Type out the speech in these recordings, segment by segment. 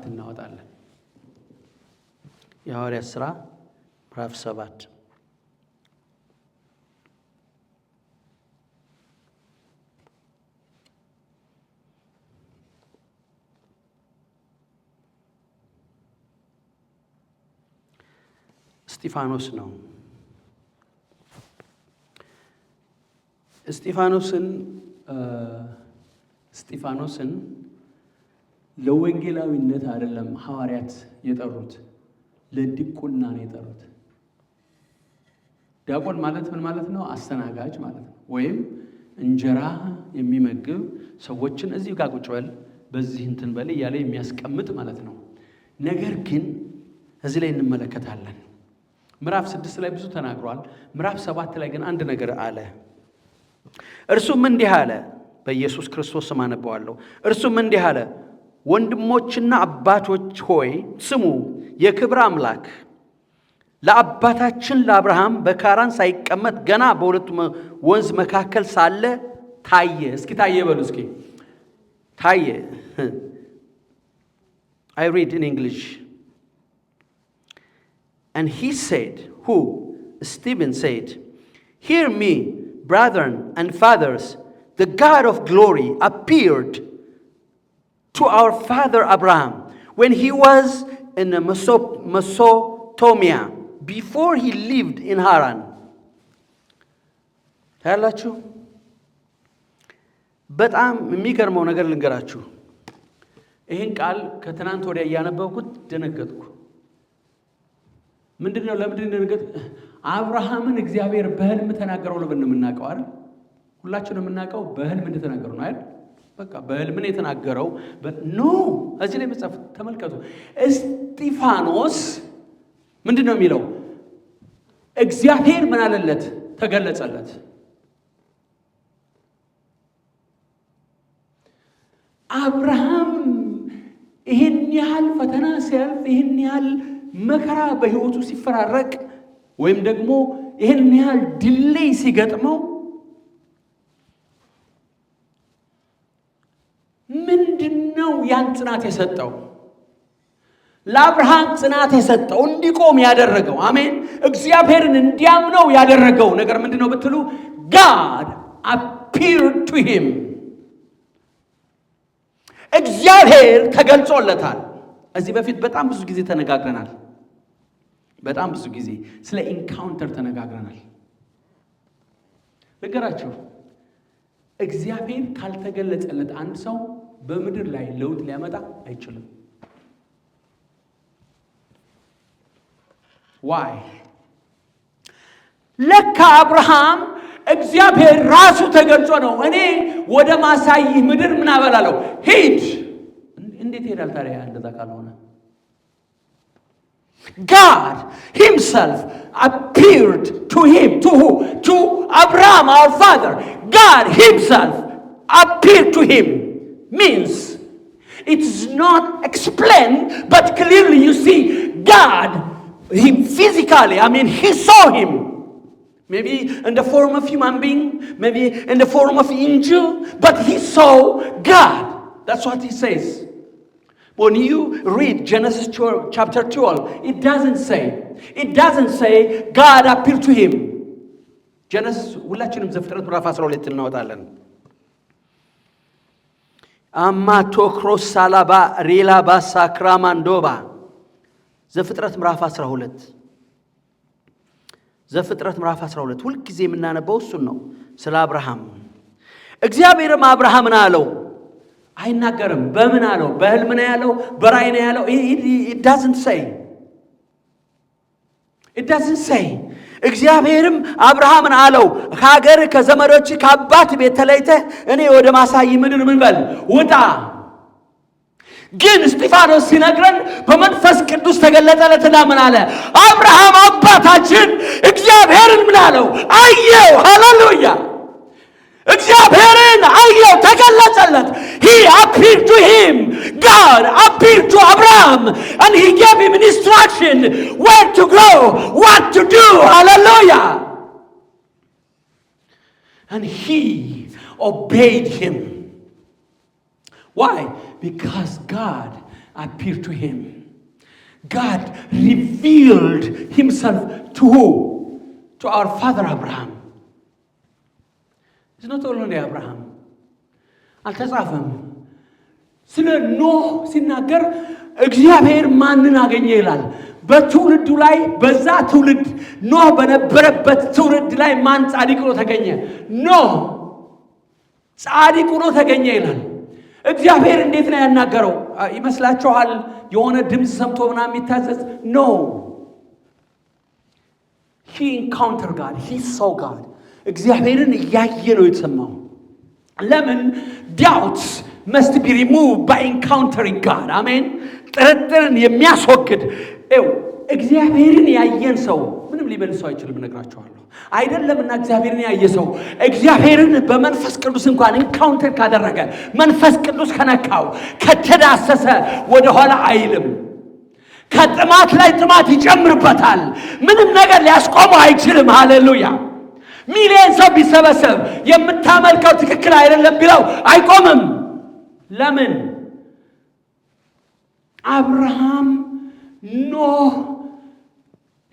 እናወጣለን። የሐዋርያት ሥራ ምዕራፍ 7 እስጢፋኖስ ነው። እስጢፋኖስን ለወንጌላዊነት አይደለም ሐዋርያት የጠሩት፣ ለዲቁና ነው የጠሩት። ዲያቆን ማለት ምን ማለት ነው? አስተናጋጅ ማለት ነው። ወይም እንጀራ የሚመግብ ሰዎችን እዚህ ጋር ቁጭ በል በዚህ እንትን በል እያለ የሚያስቀምጥ ማለት ነው። ነገር ግን እዚህ ላይ እንመለከታለን። ምዕራፍ 6 ላይ ብዙ ተናግሯል። ምዕራፍ 7 ላይ ግን አንድ ነገር አለ። እርሱም እንዲህ አለ፣ በኢየሱስ ክርስቶስ ስም አነበዋለሁ። እርሱም እንዲህ አለ፣ ወንድሞችና አባቶች ሆይ ስሙ። የክብር አምላክ ለአባታችን ለአብርሃም በካራን ሳይቀመጥ ገና በሁለቱ ወንዝ መካከል ሳለ ታየ። እስኪ ታየ በሉ እስኪ ታየ። I read in English. And he said, who? Stephen said, hear me, brethren and fathers. The God of glory appeared to our father Abraham when he was in Mesopotamia, before he lived in Haran. ታያላችሁ። በጣም የሚገርመው ነገር ልንገራችሁ። ይህን ቃል ከትናንት ወዲያ እያነበብኩት ደነገጥኩ። ምንድነው? ለምንድን ደነገጥ? አብርሃምን እግዚአብሔር በህልም ተናገረው ነው የምናውቀው አይደል? ሁላችንም የምናውቀው በህልም እንደተናገረው ነው አይደል? በቃ በህልም ነው የተናገረው። ኖ እዚህ ላይ መጽሐፍ ተመልከቱ። እስጢፋኖስ ምንድነው የሚለው? እግዚአብሔር ምን አለለት? ተገለጸለት። አብርሃም ይህን ያህል ፈተና ሲያልፍ፣ ይህን ያህል መከራ በህይወቱ ሲፈራረቅ፣ ወይም ደግሞ ይህን ያህል ድሌይ ሲገጥመው ምንድነው ያን ጽናት የሰጠው? ለአብርሃም ጽናት የሰጠው እንዲቆም ያደረገው፣ አሜን፣ እግዚአብሔርን እንዲያምነው ያደረገው ነገር ምንድነው ብትሉ God appeared to him። እግዚአብሔር ተገልጾለታል። እዚህ በፊት በጣም ብዙ ጊዜ ተነጋግረናል። በጣም ብዙ ጊዜ ስለ ኢንካውንተር ተነጋግረናል። ልንገራችሁ፣ እግዚአብሔር ካልተገለጸለት አንድ ሰው በምድር ላይ ለውጥ ሊያመጣ አይችልም። ዋይ? ለካ አብርሃም እግዚአብሔር ራሱ ተገልጾ ነው እኔ ወደ ማሳይህ ምድር ምን አበላለሁ ሂድ። እንዴት ይሄዳል ታዲያ እንደዛ ካልሆነ? God himself appeared to him, to who? To Abraham, our father. God himself appeared to him. Means it's not explained, but clearly you see God, him physically, he saw him. Maybe in the form of human being, maybe in the form of angel, but he saw God. That's what he says. When you read Genesis chapter 12, it doesn't say God appeared to him. Genesis ሁላችንም ዘፍጥረት ምዕራፍ 12 እናወጣለን። አማቶክሮስ ሳላባ ሪላባ ሳክራማንዶባ ዘፍጥረት ምዕራፍ 12 ዘፍጥረት ምዕራፍ 12 ሁልጊዜ የምናነበው እሱን ነው፣ ስለ አብርሃም። እግዚአብሔርም አብርሃምን አለው፣ አይናገርም። በምን አለው? በህልም ነው ያለው? በራእይ ነው ያለው? it doesn't say. እግዚአብሔርም አብርሃምን አለው፣ ከሀገር ከዘመዶች ከአባት ቤት ተለይተህ እኔ ወደ ማሳይ ምድር ምን በል ውጣ። ግን እስጢፋኖስ ሲነግረን በመንፈስ ቅዱስ ተገለጠለትና ምን አለ? አብርሃም አባታችን እግዚአብሔርን ምን አለው? አየው። ሃሌሉያ! እግዚአብሔርን አየው፣ ተገለጸለት። He appeared to him. God appeared to Abraham and he gave him an instruction where to go, what to do. Hallelujah! And he obeyed him. Why? Because God appeared to him. God revealed himself to who? To our father Abraham. It's not only Abraham. አልተጻፈም። ስለ ኖህ ሲናገር እግዚአብሔር ማንን አገኘ ይላል? በትውልዱ ላይ በዛ ትውልድ ኖህ በነበረበት ትውልድ ላይ ማን ጻድቅ ሆኖ ተገኘ? ኖህ ጻድቅ ሆኖ ተገኘ ይላል። እግዚአብሔር እንዴት ነው ያናገረው ይመስላችኋል? የሆነ ድምጽ ሰምቶ ምናምን የሚታዘዝ? ኖ he encountered God, he saw God. እግዚአብሔርን ያየ ነው የተሰማው። ለምን? doubts must be removed by encountering God. አሜን። ጥርጥርን የሚያስወግድ እግዚአብሔርን ያየን ሰው ምንም ሊመልሰው አይችልም። እነግራችኋለሁ። አይደለምና እግዚአብሔርን ያየ ሰው እግዚአብሔርን በመንፈስ ቅዱስ እንኳን ኢንካውንተር ካደረገ መንፈስ ቅዱስ ከነካው ከተዳሰሰ ወደ ኋላ አይልም። ከጥማት ላይ ጥማት ይጨምርበታል። ምንም ነገር ሊያስቆመው አይችልም። ሃሌሉያ። ሚሊዮን ሰው ቢሰበሰብ የምታመልከው ትክክል አይደለም ቢለው አይቆምም። ለምን? አብርሃም፣ ኖህ፣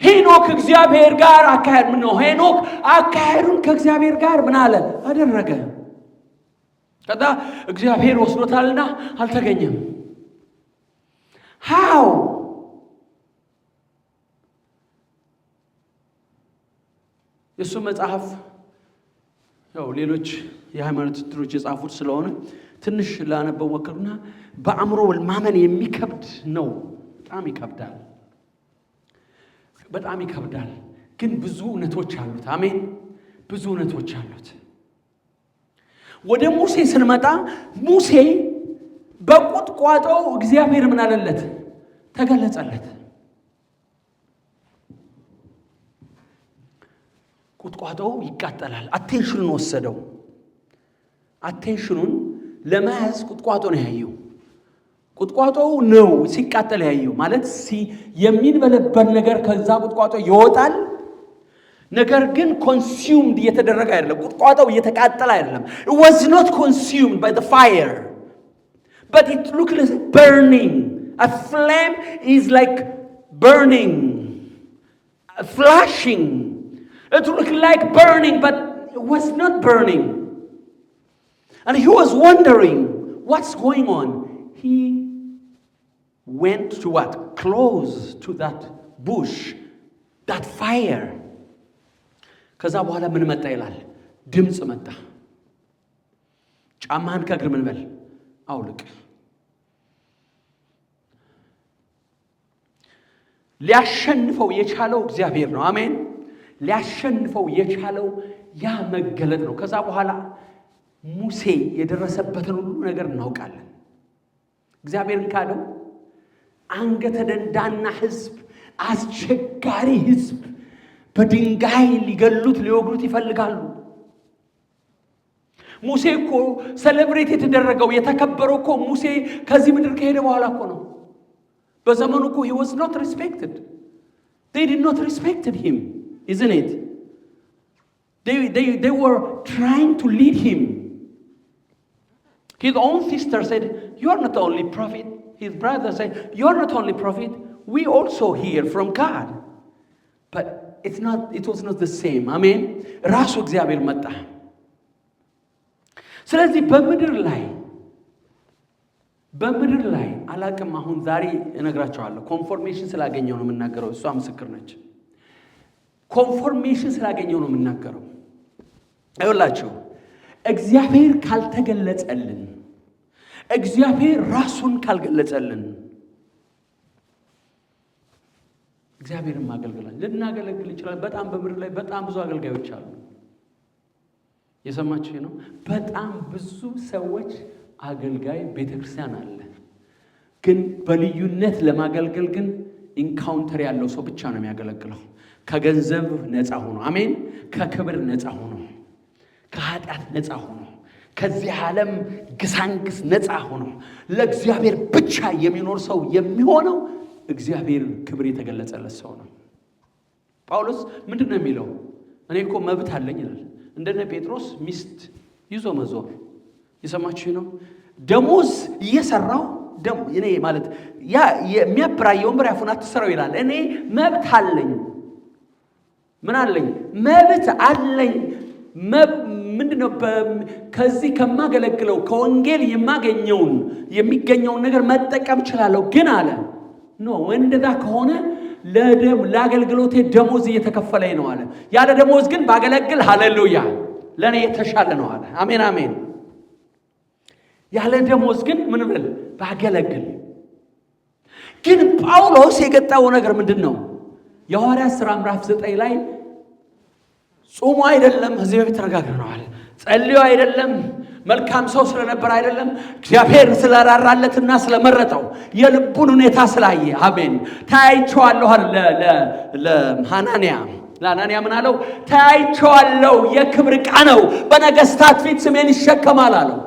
ሄኖክ እግዚአብሔር ጋር አካሄድ ምን ነው? ሄኖክ አካሄዱን ከእግዚአብሔር ጋር ምን አለ አደረገ። ከዛ እግዚአብሔር ወስዶታልና አልተገኘም። how የሱ መጽሐፍ ያው ሌሎች የሃይማኖት ትሮች የጻፉት ስለሆነ ትንሽ ላነበው ወከልና በአእምሮ ማመን የሚከብድ ነው። በጣም ይከብዳል። ግን ብዙ እውነቶች አሉት። አሜን። ብዙ እውነቶች አሉት። ወደ ሙሴ ስንመጣ ሙሴ በቁጥቋጦው እግዚአብሔር ምን አለለት? ተገለጸለት። ቁጥቋጦው ይቃጠላል። አቴንሽኑን ወሰደው። አቴንሽኑን ለማያዝ ቁጥቋጦ ነው ያየው። ቁጥቋጦው ነው ሲቃጠል ያየው። ማለት የሚንበለበል ነገር ከዛ ቁጥቋጦ ይወጣል። ነገር ግን ኮንሱምድ እየተደረገ አይደለም። ቁጥቋጦው እየተቃጠለ አይደለም። it was not consumed by the fire but it looked like burning. A flame is like burning, flashing. It looked like burning but it was not burning. And he was wondering what's going on. He went to what? Close to that bush, that fire. ከዛ በኋላ ምን መጣ ይላል? ድምጽ መጣ። ጫማህን ከእግር ምን በል አውልቅ። ሊያሸንፈው የቻለው እግዚአብሔር ነው። አሜን። ሊያሸንፈው የቻለው ያ መገለጥ ነው። ከዛ በኋላ ሙሴ የደረሰበትን ሁሉ ነገር እናውቃለን። እግዚአብሔርን ካደው አንገተ ደንዳና ህዝብ፣ አስቸጋሪ ህዝብ በድንጋይ ሊገሉት ሊወግሩት ይፈልጋሉ። ሙሴ እኮ ሴሌብሬት የተደረገው የተከበረው እኮ ሙሴ ከዚህ ምድር ከሄደ በኋላ እኮ ነው። በዘመኑ እኮ he was not respected. They did not respected him, isn't it? They were trying to lead him. His own sister said, "You are not only prophet." His brother said, "You are not only prophet, we also hear from God." But it was not the same. Amen. ራሱ እግዚአብሔር መጣ። ስለዚህ በምድር ላይ አላቅም። አሁን ዛሬ እነግራቸዋለሁ። ኮንፎርሜሽን ስላገኘው ነው የምናገረው። እሷ ምስክር ነች። ኮንፎርሜሽን ስላገኘው ነው የምናገረው። አይወላችሁ እግዚአብሔር ካልተገለጸልን፣ እግዚአብሔር ራሱን ካልገለጸልን እግዚአብሔርን ማገልገል ልናገለግል ይችላል። በጣም በምድር ላይ በጣም ብዙ አገልጋዮች አሉ። የሰማችሁ ነው። በጣም ብዙ ሰዎች አገልጋይ ቤተክርስቲያን አለ። ግን በልዩነት ለማገልገል ግን ኢንካውንተር ያለው ሰው ብቻ ነው የሚያገለግለው። ከገንዘብ ነፃ ሆኖ፣ አሜን፣ ከክብር ነፃ ሆኖ፣ ከኃጢአት ነፃ ሆኖ፣ ከዚህ ዓለም ግሳንግስ ነፃ ሆኖ ለእግዚአብሔር ብቻ የሚኖር ሰው የሚሆነው እግዚአብሔር ክብር የተገለጸለት ሰው ነው። ጳውሎስ ምንድነው የሚለው? እኔ እኮ መብት አለኝ ይላል። እንደነ ጴጥሮስ ሚስት ይዞ መዞር። የሰማችሁ ነው። ደሞዝ እየሰራው እኔ ማለት ያ የሚያብራየው ወንበር ያፉን አትሰራው ይላል። እኔ መብት አለኝ። ምን አለኝ? መብት አለኝ። ምንድነው? ከዚህ ከማገለግለው ከወንጌል የሚገኘውን ነገር መጠቀም እችላለሁ። ግን አለ ኖ እንደዛ ከሆነ ለአገልግሎቴ ደሞዝ እየተከፈለኝ ነው አለ። ያለ ደሞዝ ግን ባገለግል ሃሌሉያ ለኔ የተሻለ ነው አለ። አሜን አሜን። ያለ ደሞዝ ግን ምን ብል ባገለግል። ግን ጳውሎስ የገጠመው ነገር ምንድነው? የሐዋርያት ሥራ ምዕራፍ 9 ላይ ጾሙ አይደለም፣ እዚህ በፊት ተነጋግረናል። ጸልዮ አይደለም፣ መልካም ሰው ስለነበር አይደለም፣ እግዚአብሔር ስለራራለትና ስለመረጠው የልቡን ሁኔታ ስላየ አሜን። ታይቼዋለሁ ለሐናንያ ምን አለው? ታይቼዋለሁ፣ የክብር ዕቃ ነው፣ በነገስታት ፊት ስሜን ይሸከማል አለው።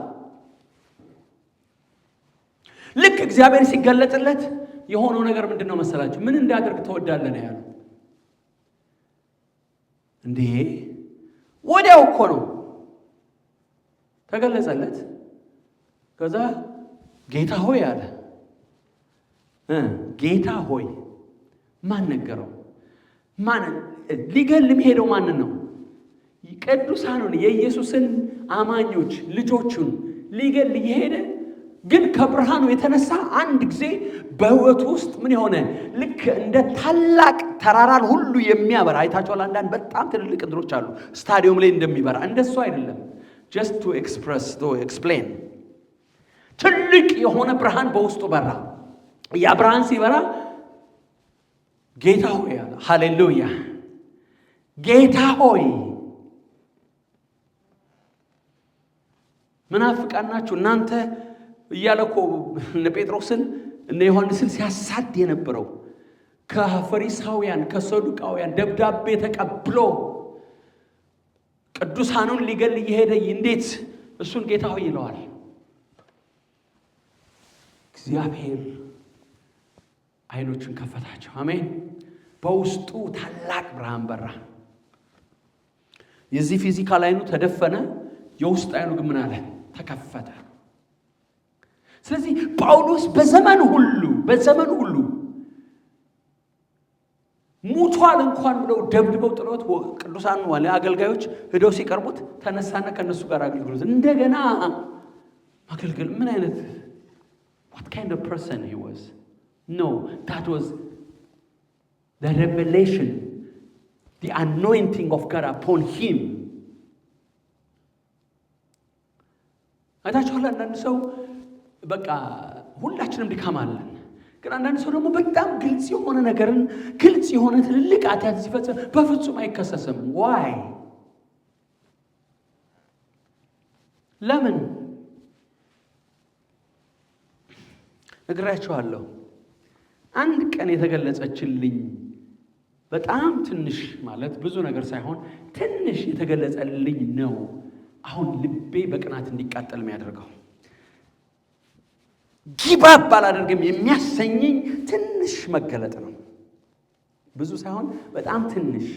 ልክ እግዚአብሔር ሲገለጥለት የሆነው ነገር ምንድነው መሰላችሁ? ምን እንዳደርግ ተወዳለህ ነው ያለው። እንዴ ወዲያው እኮ ነው ተገለጸለት። ከዛ ጌታ ሆይ አለ። ጌታ ሆይ ማን ነገረው? ማን ሊገል የሚሄደው ማን ነው? ቅዱሳኑን የኢየሱስን አማኞች ልጆቹን ሊገል ይሄደ። ግን ከብርሃኑ የተነሳ አንድ ጊዜ በህይወቱ ውስጥ ምን የሆነ ልክ እንደ ታላቅ ተራራን ሁሉ የሚያበራ አይታችኋል። አንዳንድ በጣም ትልልቅ እንትኖች አሉ ስታዲየም ላይ እንደሚበራ፣ እንደሱ አይደለም። just to explain ትልቅ የሆነ ብርሃን በውስጡ በራ። ያ ብርሃን ሲበራ ጌታ ሆይ አለ። ሃሌሉያ ጌታ ሆይ ምናፍቃን ናችሁ እናንተ እያለ እኮ እነ ጴጥሮስን እነ ዮሐንስን ሲያሳድ የነበረው ከፈሪሳውያን ከሰዱቃውያን ደብዳቤ ተቀብሎ ቅዱሳኑን ሊገል ይሄደ እንዴት እሱን ጌታ ሆይ ይለዋል? እግዚአብሔር አይኖቹን ከፈታቸው። አሜን። በውስጡ ታላቅ ብርሃን በራ። የዚህ ፊዚካል አይኑ ተደፈነ፣ የውስጥ አይኑ ግን ምን አለ? ተከፈተ። ስለዚህ ጳውሎስ በዘመኑ ሁሉ ሙቷል እንኳን ብለው ደብድበው ጥሎት ቅዱሳን ዋለ አገልጋዮች ሄደው ሲቀርቡት ተነሳና ከነሱ ጋር አገልግሎት እንደገና አገልግል። ምን አይነት what kind of person he was? No, that was the revelation, the anointing of God upon him. አይታችኋል። አንዳንድ ሰው በቃ ሁላችንም ድካም አለን። ግን አንዳንድ ሰው ደግሞ በጣም ግልጽ የሆነ ነገርን ግልጽ የሆነ ትልልቅ ኃጢአት ሲፈጽም በፍጹም አይከሰስም። ዋይ? ለምን? እግራቸዋለሁ። አንድ ቀን የተገለጸችልኝ በጣም ትንሽ ማለት ብዙ ነገር ሳይሆን ትንሽ የተገለጸልኝ ነው አሁን ልቤ በቅናት እንዲቃጠል የሚያደርገው። ጊባብ ባላደርግም የሚያሰኘኝ ትንሽ መገለጥ ነው። ብዙ ሳይሆን በጣም ትንሽ።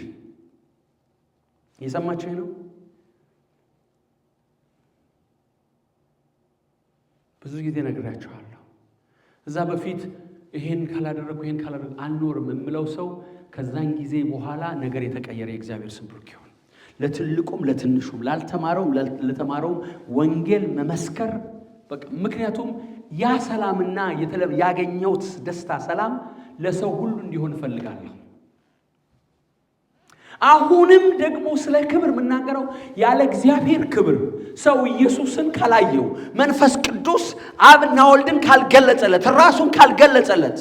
የሰማችሁኝ ነው? ብዙ ጊዜ ነግራችኋለሁ። እዛ በፊት ይሄን ካላደረኩ አልኖርም የምለው ሰው ከዛን ጊዜ በኋላ ነገር የተቀየረ የእግዚአብሔር ስም ብሩክ ይሁን። ለትልቁም ለትንሹም ላልተማረውም ለተማረውም ወንጌል መመስከር በቃ። ምክንያቱም ያ ሰላምና ያገኘሁት ደስታ ሰላም ለሰው ሁሉ እንዲሆን ፈልጋለሁ። አሁንም ደግሞ ስለ ክብር የምናገረው ያለ እግዚአብሔር ክብር ሰው ኢየሱስን ካላየው መንፈስ ቅዱስ አብና ወልድን ካልገለጸለት ራሱን ካልገለጸለት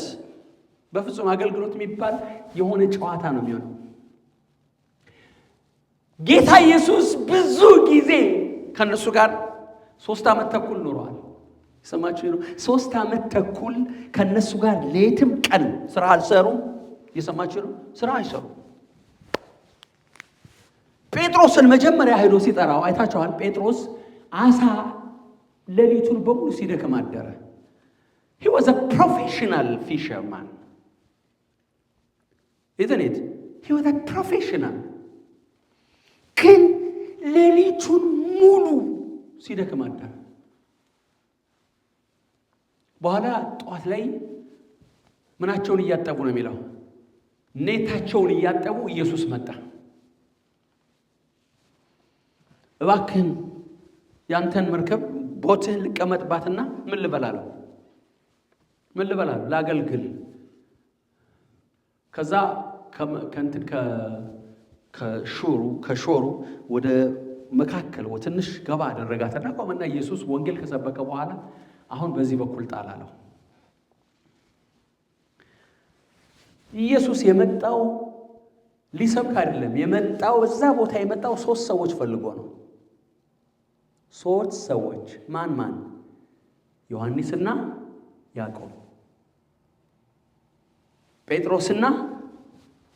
በፍጹም አገልግሎት የሚባል የሆነ ጨዋታ ነው የሚሆነው። ጌታ ኢየሱስ ብዙ ጊዜ ከነሱ ጋር 3 ዓመት ተኩል ኖሯል። የሰማችሁ ነው? 3 ዓመት ተኩል ከነሱ ጋር ሌትም ቀን ስራ አልሰሩም። የሰማችሁ ነው? ስራ አይሰሩ። ጴጥሮስን መጀመሪያ ሄዶ ሲጠራው አይታችኋል። ጴጥሮስ አሳ ሌሊቱን በሙሉ ሲደክም አደረ። he was a professional fisherman, isn't it? he was a professional. ግን ሌሊቱን ሙሉ ሲደክም አደረ። በኋላ ጧት ላይ ምናቸውን እያጠቡ ነው የሚለው? ኔታቸውን እያጠቡ ኢየሱስ መጣ። እባክህን ያንተን መርከብ ቦትህን ልቀመጥባትና ምን ልበላለሁ ላገልግል። ከዛ ከሾሩ ወደ መካከል ትንሽ ገባ አደረጋትና ቆመና ኢየሱስ ወንጌል ከሰበከ በኋላ አሁን በዚህ በኩል ጣላለሁ። ኢየሱስ የመጣው ሊሰብክ አይደለም። የመጣው እዛ ቦታ የመጣው 3 ሰዎች ፈልጎ ነው። 3 ሰዎች ማን? ዮሐንስና ያዕቆብ፣ ጴጥሮስና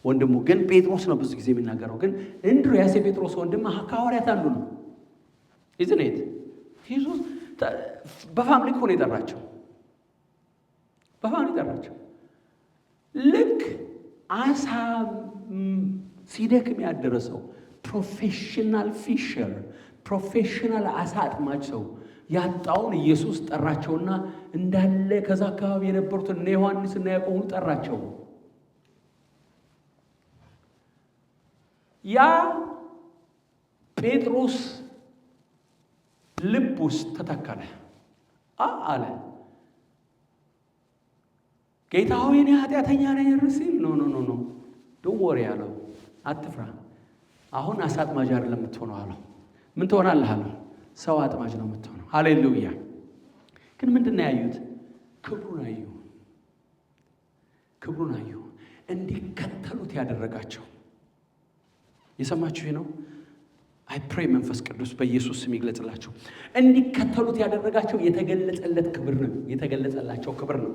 ወንድሙ። ግን ጴጥሮስ ነው ብዙ ጊዜ የሚናገረው። ግን እንድርያስ የጴጥሮስ ወንድም ከሐዋርያት አንዱ ነው። ኢዝኔት ኢየሱስ በፋሚሊ እኮ ነው የጠራቸው። ልክ አሳ ሲደክም ያደረሰው ፕሮፌሽናል ፊሸር፣ ፕሮፌሽናል አሳ አጥማጅ ሰው ያጣውን ኢየሱስ ጠራቸውና እንዳለ ከዛ አካባቢ የነበሩትን እነ ዮሐንስና ያዕቆብ ጠራቸው። ያ ጴጥሮስ ልብ ውስጥ ተተከለ። አለ ጌታ ሆይ እኔ ኃጢአተኛ ነኝ ሲል ኖ ዶንት ወሪ አለው። አትፍራ፣ አሁን አሳ አጥማጅ አይደለም የምትሆነው አለው። ምን ትሆናለህ አለው? ሰው አጥማጅ ነው የምትሆነው። ሃሌሉያ። ግን ምንድን ነው ያዩት? ክብሩን አዩ። እንዲከተሉት ያደረጋቸው የሰማችሁ ነው። አይ ፕሬ መንፈስ ቅዱስ በኢየሱስ ስም ይግለጽላቸው። እንዲከተሉት ያደረጋቸው የተገለጸለት ክብር ነው፣ የተገለጸላቸው ክብር ነው።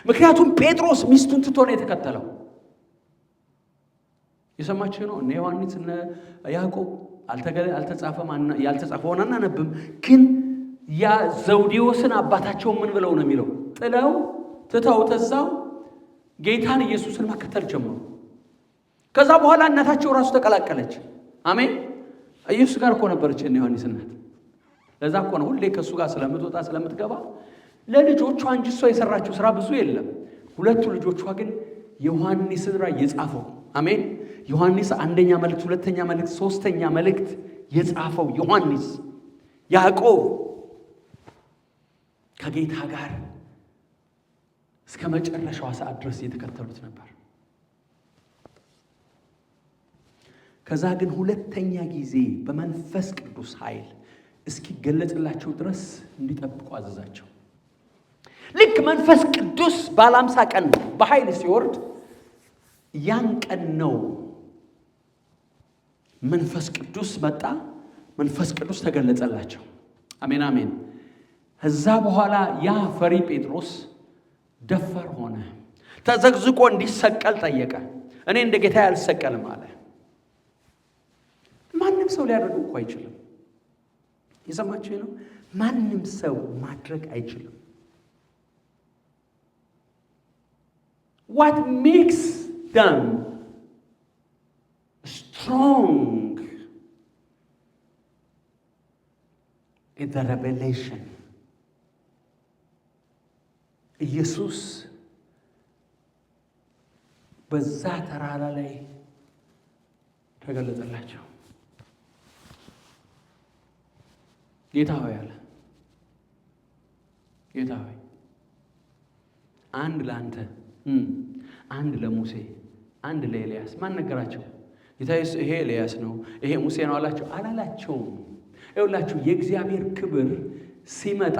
ምክንያቱም ጴጥሮስ ሚስቱን ትቶ ነው የተከተለው። የሰማችሁ ነው። እነ ዮሐንስ እነ ያዕቆብ አልተጻፈም፣ ያልተጻፈውን አናነብም። ግን ያ ዘውዴዎስን አባታቸው ምን ብለው ነው የሚለው? ጥለው ትተው ተዛው ጌታን ኢየሱስን መከተል ጀመሩ። ከዛ በኋላ እናታቸው ራሱ ተቀላቀለች። አሜን። ኢየሱስ ጋር እኮ ነበረች እነ ዮሐንስ እናት። ለዛ እኮ ነው ሁሌ ከሱ ጋር ስለምትወጣ ስለምትገባ ለልጆቿ እንጂ እሷ የሰራችው ስራ ብዙ የለም። 2 ልጆቿ ግን ዮሐንስን ራእይ የጻፈው አሜን። ዮሐንስ 1ኛ መልእክት፣ 2ኛ መልእክት፣ 3ኛ መልእክት የጻፈው ዮሐንስ፣ ያዕቆብ ከጌታ ጋር እስከ መጨረሻው ሰዓት ድረስ የተከተሉት ነበር። ከዛ ግን 2ኛ ጊዜ በመንፈስ ቅዱስ ኃይል እስኪገለጽላቸው ድረስ እንዲጠብቁ አዘዛቸው። ልክ መንፈስ ቅዱስ ባለ 50 ቀን በኃይል ሲወርድ ያን ቀን ነው መንፈስ ቅዱስ መጣ። መንፈስ ቅዱስ ተገለጸላቸው። አሜን አሜን። ከዛ በኋላ ያ ፈሪ ጴጥሮስ ደፋር ሆነ። ተዘግዝቆ እንዲሰቀል ጠየቀ። እኔ እንደ ጌታ አልሰቀልም አለ። ማንም ሰው ሊያደርገው እኮ አይችልም። የሰማችሁ ነው። ማንም ሰው ማድረግ አይችልም። What makes them strong is the revelation. ኢየሱስ በዛ ተራራ ላይ ተገለጠላቸው። ጌታ ሆይ አለ። ጌታ ሆይ አንድ ለአንተ፣ አንድ ለሙሴ፣ አንድ ለኤልያስ። ማን ነገራቸው? ጌታ ኢየሱስ ይሄ ኤልያስ ነው ይሄ ሙሴ ነው አላቸው? አላላቸውም። ይኸውላችሁ የእግዚአብሔር ክብር ሲመጣ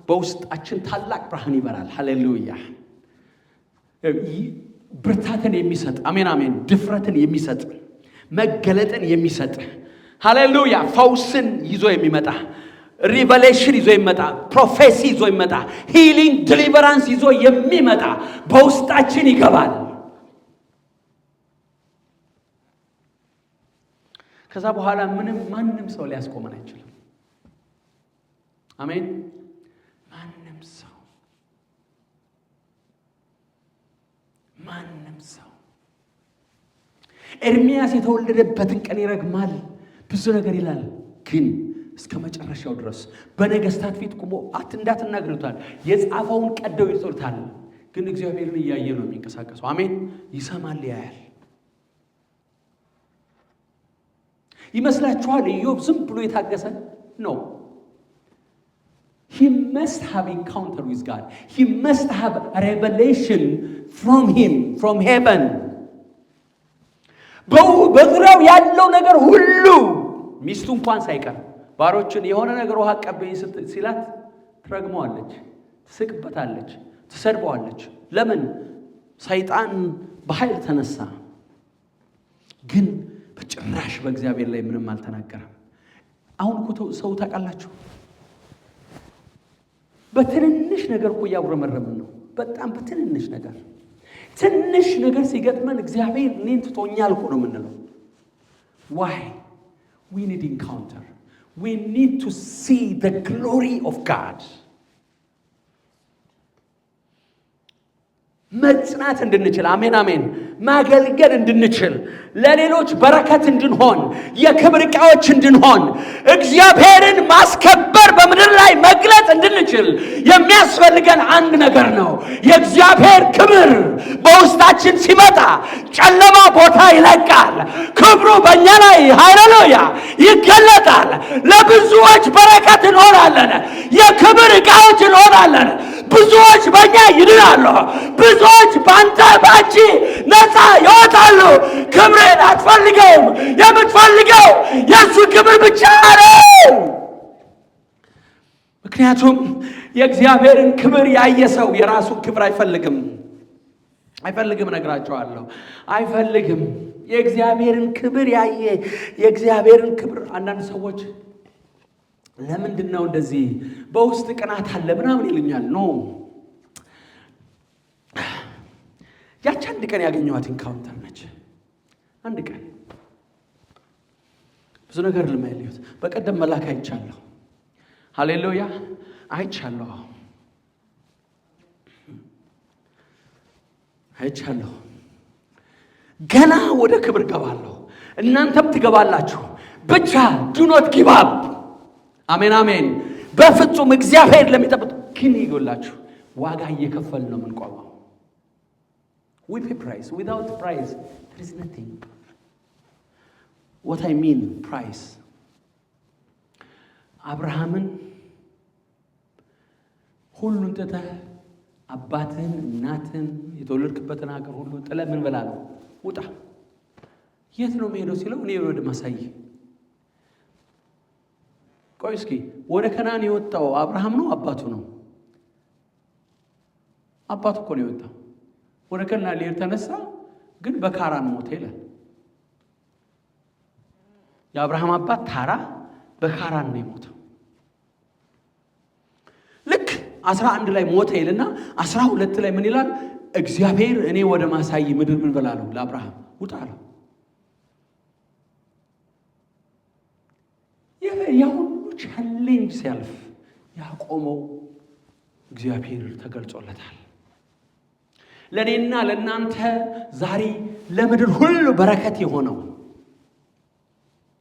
በውስጣችን ታላቅ ብርሃን ይበራል። ሃሌሉያ። ብርታትን የሚሰጥ አሜን አሜን፣ ድፍረትን የሚሰጥ መገለጥን የሚሰጥ ሃሌሉያ፣ ፈውስን ይዞ የሚመጣ ሪቨሌሽን ይዞ የሚመጣ ፕሮፌሲ ይዞ የሚመጣ ሂሊንግ ዲሊቨራንስ ይዞ የሚመጣ በውስጣችን ይገባል። ከዛ በኋላ ማንም ሰው ሊያስቆመን አይችልም። አሜን። ማንም ሰው ኤርሚያስ የተወለደበትን ቀን ይረግማል፣ ብዙ ነገር ይላል። ግን እስከ መጨረሻው ድረስ በነገስታት ፊት ቆሞ እንዳትናገሩታል። የጻፈውን ቀደው ይጥሉታል። ግን እግዚአብሔርን እያየ ነው የሚንቀሳቀሰው። አሜን። ይሰማል፣ ያያል። ይመስላችኋል ኢዮብ ዝም ብሎ የታገሰ ነው? He must have encounter with God. He must have a revelation from him, from heaven. በዙሪያው ያለው ነገር ሁሉ ሚስቱ እንኳን ሳይቀር ባሮችን የሆነ ነገር ውሃ ቀበኝ ሲላት ትረግመዋለች፣ ትስቅበታለች፣ ትሰድበዋለች። ለምን? ሰይጣን በኃይል ተነሳ። ግን በጭራሽ በእግዚአብሔር ላይ ምንም አልተናገረም። አሁን እኮ ሰው ታውቃላችሁ በትንንሽ ነገር እኮ እያጉረመረምን ነው። በጣም በትንንሽ ነገር ትንሽ ነገር ሲገጥመን እግዚአብሔር እኔን ትቶኛል እኮ ነው የምንለው። why? we need encounter. we need to see the glory of God. መጽናት እንድንችል፣ አሜን አሜን፣ ማገልገል እንድንችል፣ ለሌሎች በረከት እንድንሆን፣ የክብር ዕቃዎች እንድንሆን፣ እግዚአብሔርን ማስከበር በምድር ላይ መግለጽ እንድንችል የሚያስፈልገን አንድ ነገር ነው። የእግዚአብሔር ክብር በውስጣችን ሲመጣ ጨለማ ቦታ ይለቃል። ክብሩ በእኛ ላይ ሃሌሉያ ይገለጣል። ለብዙዎች በረከት እንሆናለን። የክብር ዕቃዎች እንሆናለን። ብዙዎች በእኛ ይድናሉ። ብዙዎች በአንተ ባንቺ ነፃ ይወጣሉ። ክብርን አትፈልገውም። የምትፈልገው የእሱ ክብር ብቻ ነው። ምክንያቱም የእግዚአብሔርን ክብር ያየ ሰው የራሱን ክብር አይፈልግም። እነግራቸዋለሁ፣ አይፈልግም። የእግዚአብሔርን ክብር ያየ የእግዚአብሔርን ክብር አንዳንድ ሰዎች ለምንድን ነው እንደዚህ በውስጥ ቅናት አለ ምናምን ይሉኛል። ኖ ያቺ አንድ ቀን ያገኘኋት ኢንካውንተር ነች። አንድ ቀን ብዙ ነገር ልማይልዩት በቀደም መላክ አይቻለሁ። ሃሌሉያ አይቻለሁ። ገና ወደ ክብር ገባለሁ፣ እናንተም ትገባላችሁ። ብቻ do not give up። አሜን አሜን። በፍጹም እግዚአብሔር ለሚጠብቁት ግን ይጎላችሁ ዋጋ እየከፈል ነው የምንቆመው። we pay price. Without price there is nothing. what I mean price? አብርሃምን ሁሉን ትተህ አባትህን፣ እናትህን፣ የተወለድክበትን ሀገር ሁሉ ጥለህ ምን በላ ነው ውጣ። የት ነው የምሄደው ሲለው እኔ ወደ ማሳይ። ቆይ እስኪ ወደ ከናን የወጣው አብርሃም ነው አባቱ ነው? አባቱ እኮ ነው የወጣው። ወደ ከናን ሊሄድ ተነሳ፣ ግን በካራን ሞተ ይላል። የአብርሃም አባት ታራ በካራን ነው የሞተው። ልክ 11 ላይ ሞተ ይልና 12 ላይ ምን ይላል? እግዚአብሔር እኔ ወደ ማሳይ ምድር ምን በላለሁ ለአብርሃም ውጣ አለው። ያሁሉ ቻሌንጅ ሲያልፍ ያቆመው እግዚአብሔር ተገልጾለታል። ለኔና ለናንተ ዛሬ ለምድር ሁሉ በረከት የሆነው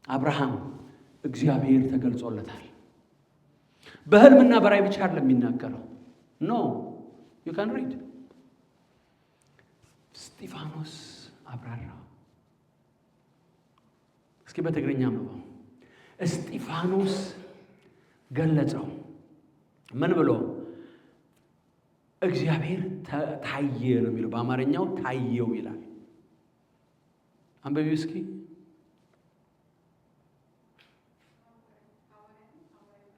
አብርሃም እግዚአብሔር ተገልጾለታል። በህልምና በራእይ ብቻ አይደለም የሚናገረው። ኖ you can read። እስጢፋኖስ አብራራው። እስኪ በትግርኛ ነው። እስጢፋኖስ ገለጸው። ምን ብሎ? እግዚአብሔር ታየ ነው የሚለው። በአማርኛው ታየው ይላል። አንበቢው እስኪ።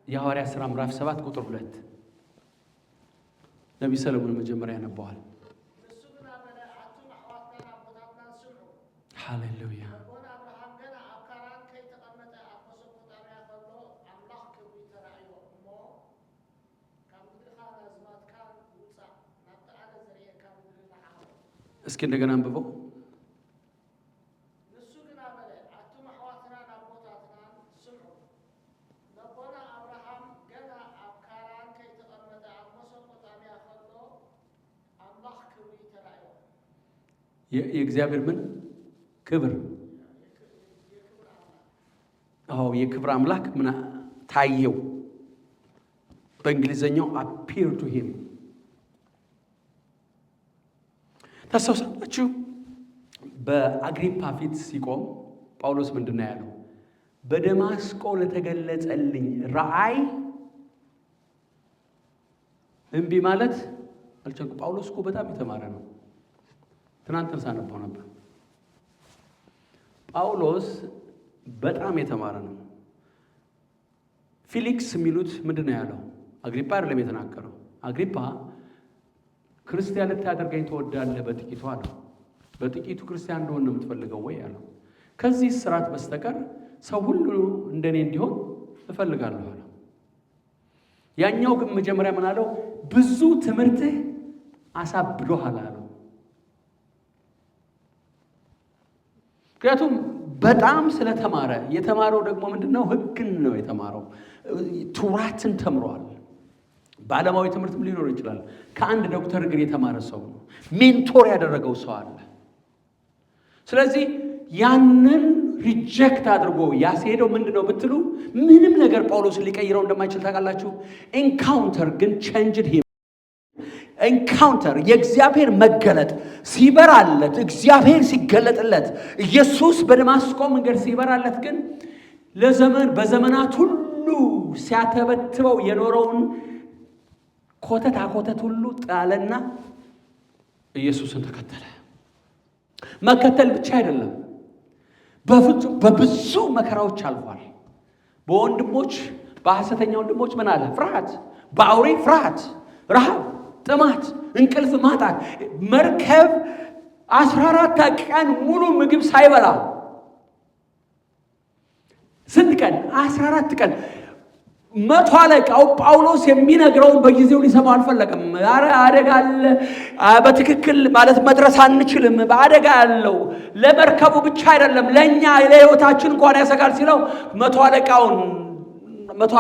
የሐዋርያት ሥራ ምዕራፍ 7 ቁጥር 2 ነብይ ሰለሞን መጀመሪያ ያነበዋል። ሃሌሉያ። እስኪ እንደገና አንብበው። የእግዚአብሔር ምን ክብር? አዎ የክብር አምላክ ምን ታየው? በእንግሊዘኛው appear to him። ታስታውሳላችሁ? በአግሪፓ ፊት ሲቆም ጳውሎስ ምንድነው ያለው? በደማስቆ ለተገለጸልኝ ራእይ እምቢ ማለት አልቻልኩም። ጳውሎስ እኮ በጣም የተማረ ነው። ትናንት ሳነበው ነበር። ጳውሎስ በጣም የተማረ ነው። ፊሊክስ የሚሉት ምንድነው ያለው? አግሪፓ አይደለም የተናገረው። አግሪፓ ክርስቲያን ልታደርገኝ ትወዳለህ በጥቂቱ አለው። በጥቂቱ ክርስቲያን እንደሆነ ነው የምትፈልገው ወይ አለው። ከዚህ ስርዓት በስተቀር ሰው ሁሉ እንደኔ እንዲሆን እፈልጋለሁ አለው። ያኛው ግን መጀመሪያ ምን አለው? ብዙ ትምህርትህ አሳብዶሃል አለው። ምክንያቱም በጣም ስለተማረ፣ የተማረው ደግሞ ምንድነው? ሕግን ነው የተማረው። ቱራትን ተምሯል። በዓለማዊ ትምህርትም ሊኖር ይችላል። ከአንድ ዶክተር ግን የተማረ ሰው ነው። ሜንቶር ያደረገው ሰው አለ። ስለዚህ ያንን ሪጀክት አድርጎ ያስሄደው ምንድነው ብትሉ ምንም ነገር ጳውሎስን ሊቀይረው እንደማይችል ታውቃላችሁ። ኤንካውንተር ግን ቼንጅድ ሂም። ኤንካውንተር የእግዚአብሔር መገለጥ ሲበራለት፣ እግዚአብሔር ሲገለጥለት፣ ኢየሱስ በደማስቆ መንገድ ሲበራለት ግን በዘመናት ሁሉ ሲያተበትበው የኖረውን ኮተት ሁሉ ጣለና ኢየሱስን ተከተለ። መከተል ብቻ አይደለም፣ በብዙ መከራዎች አልፏል። በወንድሞች በሐሰተኛ ወንድሞች ምን አለ? ፍርሃት፣ በአውሬ ፍርሃት፣ ረሃብ፣ ጥማት፣ እንቅልፍ ማጣት፣ መርከብ 14 ቀን ሙሉ ምግብ ሳይበላ ስንት ቀን? 14 ቀን። 100 አለቃው ጳውሎስ የሚነግረውን በጊዜው ሊሰማው አልፈለገም። አደጋ አለ፣ በትክክል ማለት መድረስ አንችልም፣ በአደጋ ያለው ለመርከቡ ብቻ አይደለም ለኛ ለህይወታችን እንኳን ያሰጋል ሲለው 100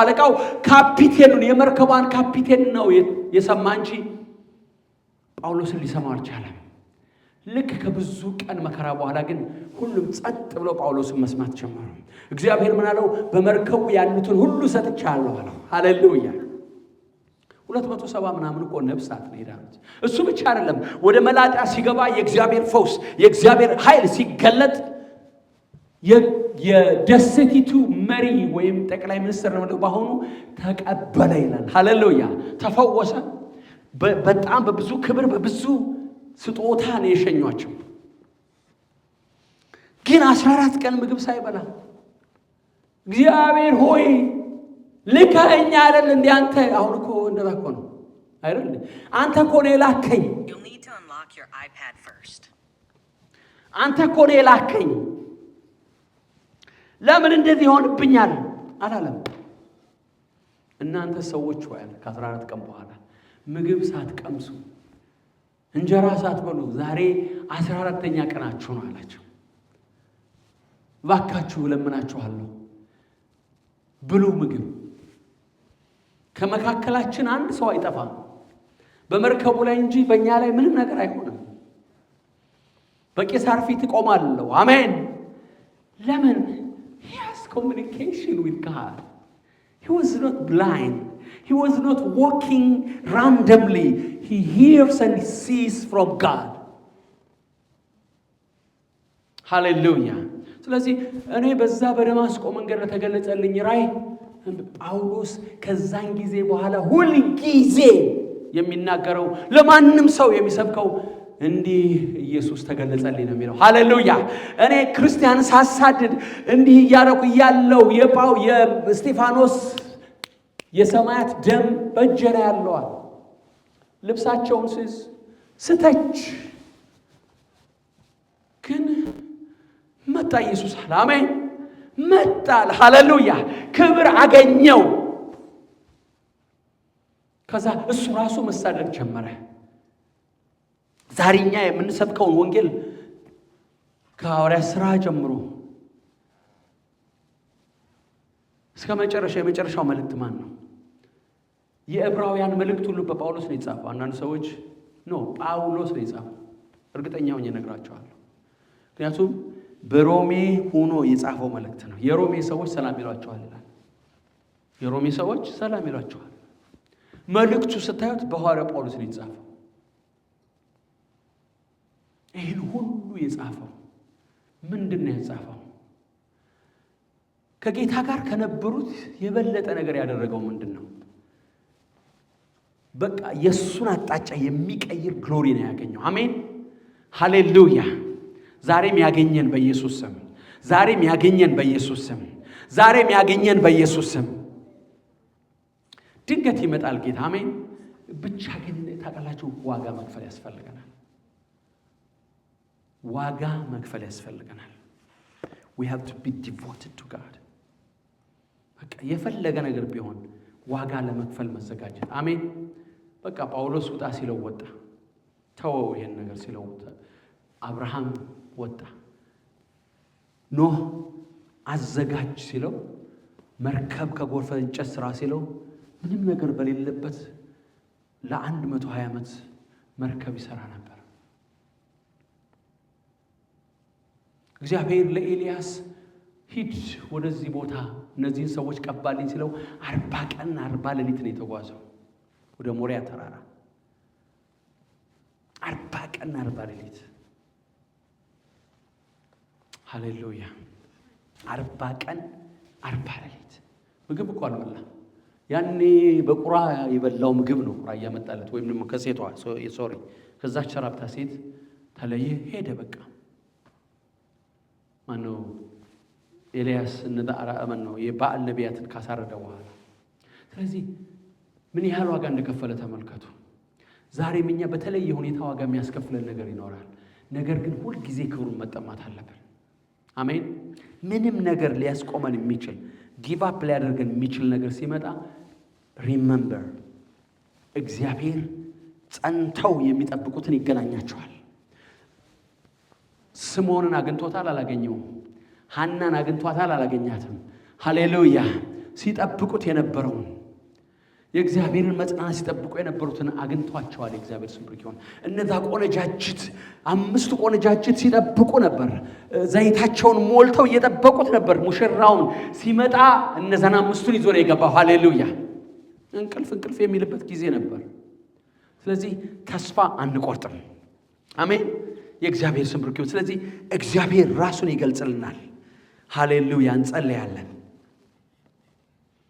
አለቃው ካፒቴኑን የመርከቧን ካፒቴን ነው የሰማ እንጂ ጳውሎስን ሊሰማው አልቻለም። ልክ ከብዙ ቀን መከራ በኋላ ግን ሁሉም ጸጥ ብሎ ጳውሎስን መስማት ጀመሩ። እግዚአብሔር ምን አለው? በመርከቡ ያሉትን ሁሉ ሰጥቻለሁ አለው። ሃሌሉያ። 270 ምናምን እኮ ነፍሳት ነው የዳኑት። እሱ ብቻ አይደለም፣ ወደ መላጣ ሲገባ የእግዚአብሔር ፈውስ፣ የእግዚአብሔር ኃይል ሲገለጥ የደሴቲቱ መሪ ወይም ጠቅላይ ሚኒስትር ነው ባሆኑ ተቀበለ ይላል። ሃሌሉያ። ተፈወሰ። በጣም በብዙ ክብር በብዙ ስጦታ ነው የሸኟቸው። ግን 14 ቀን ምግብ ሳይበላ እግዚአብሔር ሆይ ልከኸኝ አይደል እንዴ? አንተ አሁን እኮ እንደዛ እኮ ነው አይደል? አንተ እኮ ነው የላከኝ። አንተ እኮ ነው የላከኝ። ለምን እንደዚህ ይሆንብኛል አላለም። እናንተ ሰዎች ሆይ ከ14 ቀን በኋላ ምግብ ሳትቀምሱ እንጀራ ሳትበሉ ዛሬ 14ኛ ቀናችሁ ነው አላቸው። ባካችሁ ለምናችኋለሁ ብሉ ምግብ። ከመካከላችን አንድ ሰው አይጠፋም በመርከቡ ላይ እንጂ በእኛ ላይ ምንም ነገር አይሆንም። በቄሳር ፊት እቆማለሁ። አሜን። ለምን? he has communication with God. He was not blind. He was not walking randomly. He hears and he sees from God. Hallelujah. ስለዚህ እኔ በዛ በደማስቆ መንገድ ለተገለጸልኝ ራእይ ጳውሎስ ከዛን ጊዜ በኋላ ሁሉ ጊዜ የሚናገረው ለማንም ሰው የሚሰብከው እንዲህ ኢየሱስ ተገለጸልኝ ነው የሚለው። ሃሌሉያ። እኔ ክርስቲያን ሳሳድድ እንዲህ እያደረኩ ያለው የስጢፋኖስ የሰማያት ደም በእጄ ላይ ያለዋል። ልብሳቸውን ስተች ግን መጣ ኢየሱስ አለ። አሜን። መጣ። ሃሌሉያ። ክብር አገኘው። ከዛ እሱ ራሱ መሳደድ ጀመረ። ዛሬኛ የምንሰብከውን ወንጌል ከሐዋርያት ሥራ ጀምሮ እስከ የመጨረሻው መልእክት ማን ነው? የዕብራውያን መልእክት ሁሉ በጳውሎስ ነው የጻፈው። አንዳንድ ሰዎች ጳውሎስ ነው የጻፈው። እርግጠኛ ሆኜ እነግራቸዋለሁ። ምክንያቱም በሮሜ ሆኖ የጻፈው መልእክት ነው። የሮሜ ሰዎች ሰላም ይሏቸዋል ይላል። የሮሜ ሰዎች ሰላም ይሏቸዋል። መልእክቱ ስታዩት በሐዋርያው ጳውሎስ ነው የጻፈው። ይህን ሁሉ የጻፈው ምንድነው የጻፈው? ከጌታ ጋር ከነበሩት የበለጠ ነገር ያደረገው ምንድነው? በቃ የሱን አጣጫ የሚቀይር ግሎሪ ነው ያገኘው። አሜን ሃሌሉያ። ዛሬም ያገኘን በኢየሱስ ስም፣ ዛሬም ያገኘን በኢየሱስ ስም፣ ዛሬም ያገኘን በኢየሱስ ስም። ድንገት ይመጣል ጌታ። አሜን። ብቻ ግን ታውቃላችሁ ዋጋ መክፈል ያስፈልገናል። ዋጋ መክፈል ያስፈልገናል። we have to be devoted to God። በቃ የፈለገ ነገር ቢሆን ዋጋ ለመክፈል መዘጋጀት። አሜን። በቃ ጳውሎስ ውጣ ሲለው ወጣ። ተወው ይሄን ነገር ሲለው አብርሃም ወጣ። ኖህ አዘጋጅ ሲለው መርከብ ከጎርፈ እንጨት ስራ ሲለው ምንም ነገር በሌለበት ለ120 ዓመት መርከብ ይሰራ ነበር። እግዚአብሔር ለኤልያስ ሂድ ወደዚህ ቦታ እነዚህን ሰዎች ቀባልኝ ሲለው 40 ቀን 40 ሌሊት ነው የተጓዘው ወደ ሞሪያ ተራራ። 40 ቀን 40 ሌሊት። ሃሌሉያ። 40 ቀን 40 ሌሊት ምግብ እኮ አልበላም። ያኔ በቁራ የበላው ምግብ ነው ቁራ እያመጣለት ወይም ደግሞ ከሴቷ ከዛች ሸራብታ ሴት ተለየ ሄደ። በቃ ማነው ኤልያስ አራአመን ነው የባዓል ነቢያትን ካሳረደ በኋላ። ስለዚህ ምን ያህል ዋጋ እንደከፈለ ተመልከቱ። ዛሬም እኛ በተለየ ሁኔታ ዋጋ የሚያስከፍለን ነገር ይኖራል። ነገር ግን ሁሉ ጊዜ ክብሩን መጠማት አለብን። አሜን። ምንም ነገር ሊያስቆመን የሚችል ጊቭ አፕ ሊያደርገን የሚችል ነገር ሲመጣ ሪመምበር እግዚአብሔር ጸንተው የሚጠብቁትን ይገናኛቸዋል። ስምዖንን አግኝቶታል? አላገኘውም። ሐናን አግኝቷታል? አላገኛትም። ሃሌሉያ። ሲጠብቁት የነበረውን የእግዚአብሔርን መጽናናት ሲጠብቁ የነበሩትን አግኝቷቸዋል። የእግዚአብሔር ስም ብሩክ ይሁን። እነዛ ቆነጃጅት 5 ቆነጃጅት ሲጠብቁ ነበር። ዘይታቸውን ሞልተው እየጠበቁት ነበር። ሙሽራውን ሲመጣ እነዛን 5ቱን ይዞ ነው የገባው። ሃሌሉያ። እንቅልፍ የሚልበት ጊዜ ነበር። ስለዚህ ተስፋ አንቆርጥም። አሜን። የእግዚአብሔር ስም ብሩክ ይሁን። ስለዚህ እግዚአብሔር ራሱን ይገልጽልናል። ሃሌሉያ። እንጸልያለን።